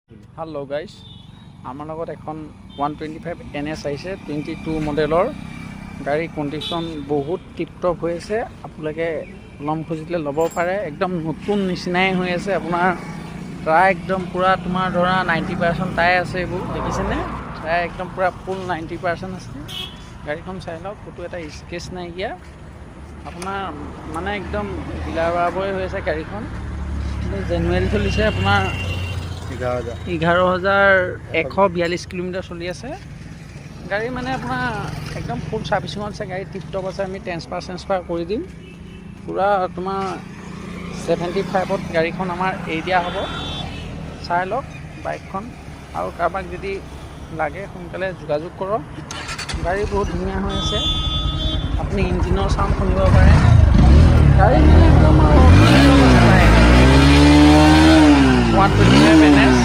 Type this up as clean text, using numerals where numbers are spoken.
Hello' guys, আমাৰ লগত এখন 125 NS আহিছে 22 মডেলৰ গাড়ী। কণ্ডিশ্যন বহুত টিপটপ হৈ আছে, আপোনালোকে ল'ম খুজিলে ল'ব পাৰে। একদম নতুন নিচিনাই হৈ আছে। আপোনাৰ টায়াৰ একদম পূৰা তোমাৰ ধৰা 90% টায়াৰ আছে। এইবোৰ দেখিছেনে? টায়াৰ একদম পূৰা ফুল 90% আছে। গাড়ীখন চাই লওক, ক'তো এটা স্কেচ নাইকিয়া। আপোনাৰ মানে একদম ডিলাৰ বৰাবৰে হৈ আছে গাড়ীখন। জেনুৱেলি চলিছে আপোনাৰ 11,142 কিলোমিটাৰ চলি আছে গাড়ী। মানে আপোনাৰ একদম ফুল ছাৰ্ভিচিঙত আছে গাড়ী, টিপটপ আছে। আমি ট্ৰেন্সফাৰ কৰি দিম। পূৰা তোমাৰ 75ত গাড়ীখন আমাৰ এৰি দিয়া হ'ব। চাই লওক বাইকখন, আৰু কাৰোবাক যদি লাগে সোনকালে যোগাযোগ কৰক। গাড়ী বহুত ধুনীয়া হৈ আছে। আপুনি ইঞ্জিনৰ চাউণ্ড শুনিব পাৰে। গাড়ী মানে একদম 125 NS